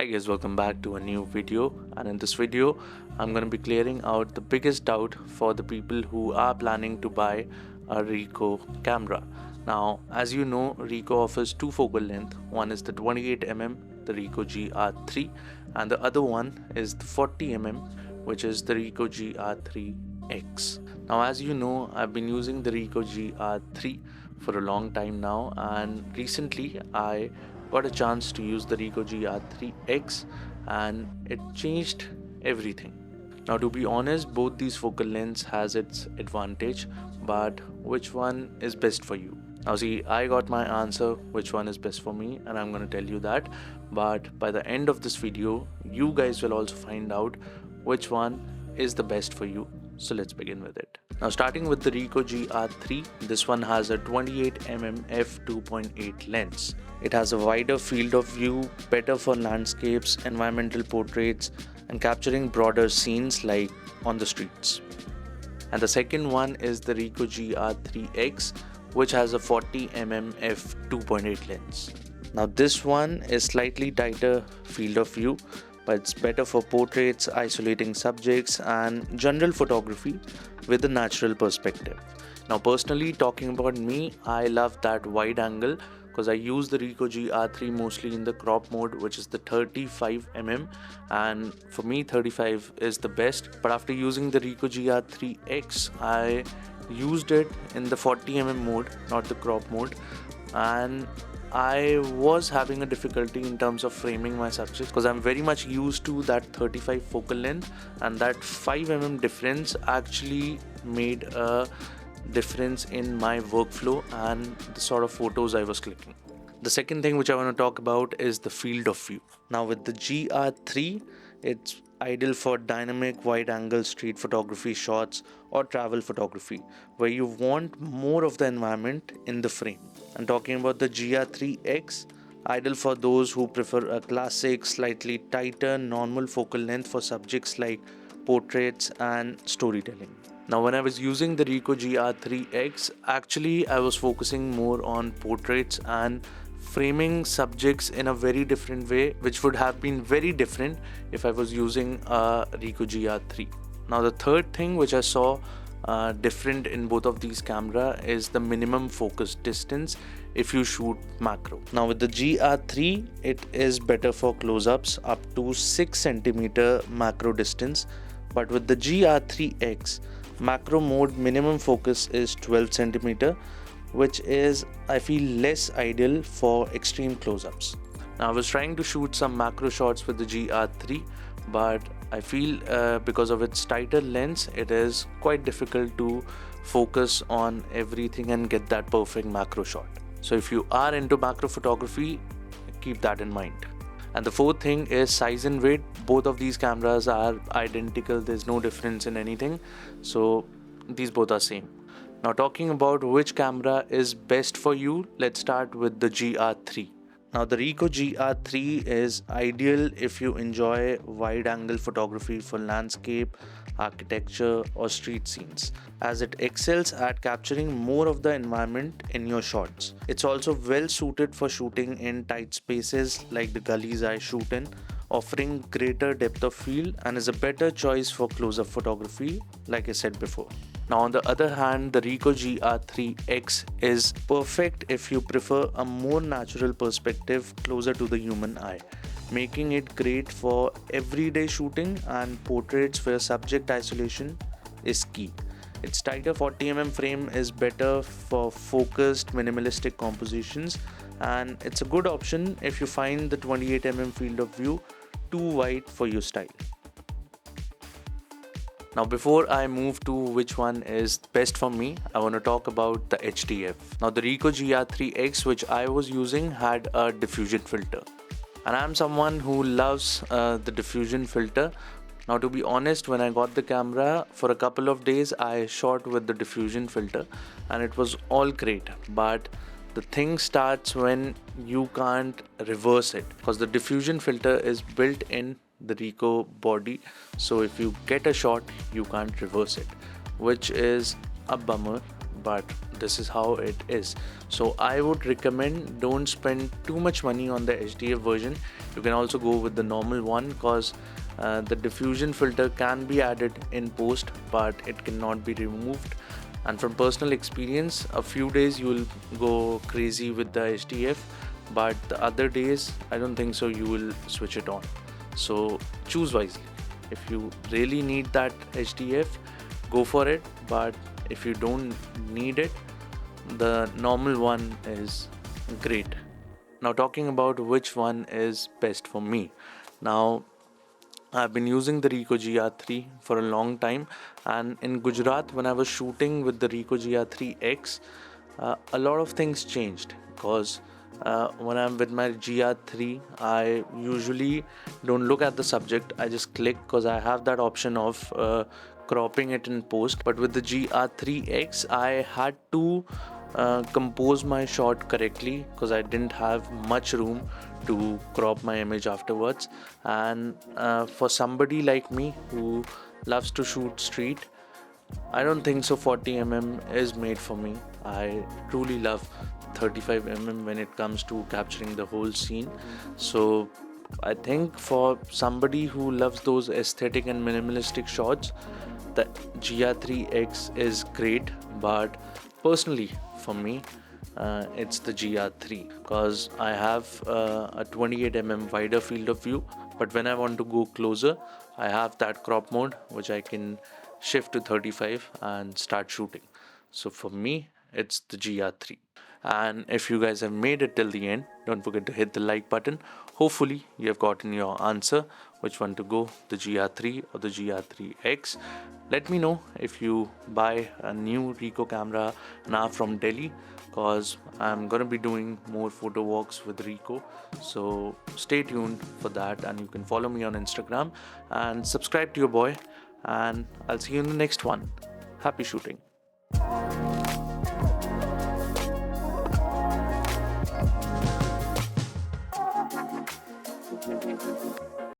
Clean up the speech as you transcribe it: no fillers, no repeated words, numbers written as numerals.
Hi guys, welcome back to a new video, and in this video I'm going to be clearing out the biggest doubt for the people who are planning to buy a Ricoh camera. Now, as you know, Ricoh offers two focal length. One is the 28mm, the Ricoh GR III, and the other one is the 40mm, which is the Ricoh GR IIIx. Now, as you know, I've been using the Ricoh GR III for a long time now, and recently I got a chance to use the Ricoh GR IIIx, and it changed everything. Now, to be honest, both these focal lengths has its advantage, but which one is best for you? Now see, I got my answer which one is best for me, and I'm going to tell you that, but by the end of this video you guys will also find out which one is the best for you. So let's begin with it. Now, starting with the Ricoh GR III, this one has a 28mm f2.8 lens. It has a wider field of view, better for landscapes, environmental portraits, and capturing broader scenes like on the streets. And the second one is the Ricoh GR IIIx, which has a 40mm f2.8 lens. Now this one is slightly tighter field of view, but it's better for portraits, isolating subjects, and general photography with a natural perspective. Now, personally, talking about me, I love that wide angle because I use the Ricoh GR III mostly in the crop mode, which is the 35mm, and for me 35 is the best. But after using the Ricoh GR IIIx, I used it in the 40mm mode, not the crop mode, and I was having a difficulty in terms of framing my subjects because I'm very much used to that 35 focal length, and that 5mm difference actually made a difference in my workflow and the sort of photos I was clicking. The second thing which I want to talk about is the field of view. Now with the GR3, it's ideal for dynamic wide angle street photography shots or travel photography where you want more of the environment in the frame. And talking about the GR3X, ideal for those who prefer a classic, slightly tighter, normal focal length for subjects like portraits and storytelling. Now, when I was using the Ricoh GR3X, actually I was focusing more on portraits and framing subjects in a very different way, which would have been very different if I was using a Ricoh GR3. Now, the third thing which I saw different in both of these camera is the minimum focus distance if you shoot macro. Now with the GR3, it is better for close-ups up to 6cm macro distance, but with the GR3X, macro mode minimum focus is 12cm, which is, I feel, less ideal for extreme close-ups. Now I was trying to shoot some macro shots with the GR3, but I feel because of its tighter lens, it is quite difficult to focus on everything and get that perfect macro shot. So if you are into macro photography, keep that in mind. And the fourth thing is size and weight. Both of these cameras are identical. There's no difference in anything. So these both are same. Now talking about which camera is best for you, let's start with the GR3. Now the Ricoh GR3 is ideal if you enjoy wide angle photography for landscape, architecture or street scenes, as it excels at capturing more of the environment in your shots. It's also well suited for shooting in tight spaces like the gullies I shoot in, offering greater depth of field, and is a better choice for close-up photography like I said before. Now on the other hand, the Ricoh GR IIIx is perfect if you prefer a more natural perspective closer to the human eye, making it great for everyday shooting and portraits where subject isolation is key. Its tighter 40mm frame is better for focused minimalistic compositions, and it's a good option if you find the 28mm field of view too wide for your style. Now before I move to which one is best for me, I want to talk about the HDF. Now the Ricoh GR IIIx, which I was using, had a diffusion filter, and I'm someone who loves the diffusion filter. Now to be honest, when I got the camera, for a couple of days I shot with the diffusion filter and it was all great, but the thing starts when you can't reverse it because the diffusion filter is built in the Ricoh body, so if you get a shot you can't reverse it, which is a bummer. but this is how it is. So I would recommend, don't spend too much money on the HDF version. You can also go with the normal one, because the diffusion filter can be added in post, but it cannot be removed. And from personal experience, a few days you will go crazy with the HDF, but the other days I don't think so you will switch it on. So choose wisely. If you really need that HDF, go for it, but if you don't need it, the normal one is great. Now, talking about which one is best for me. Now, I've been using the Ricoh GR III for a long time, and in Gujarat, when I was shooting with the Ricoh GR IIIx, a lot of things changed, because when I'm with my GR III, I usually don't look at the subject. I just click, because I have that option of cropping it in post. But with the GR IIIx, I had to compose my shot correctly, because I didn't have much room to crop my image afterwards. And for somebody like me who loves to shoot street, I don't think so 40mm is made for me. I truly love 35mm when it comes to capturing the whole scene. So I think for somebody who loves those aesthetic and minimalistic shots, the GR IIIx is great. But personally, for me, it's the GR III, because I have a 28mm wider field of view, but when I want to go closer, I have that crop mode which I can shift to 35 and start shooting. So for me, it's the GR III. And if you guys have made it till the end, don't forget to hit the like button. Hopefully you have gotten your answer, which one to go, the GR III or the GR IIIx. Let me know if you buy a new Ricoh camera now from Delhi, because I'm gonna be doing more photo walks with Ricoh. So stay tuned for that, and you can follow me on Instagram and subscribe to your boy, and I'll see you in the next one. Happy shooting.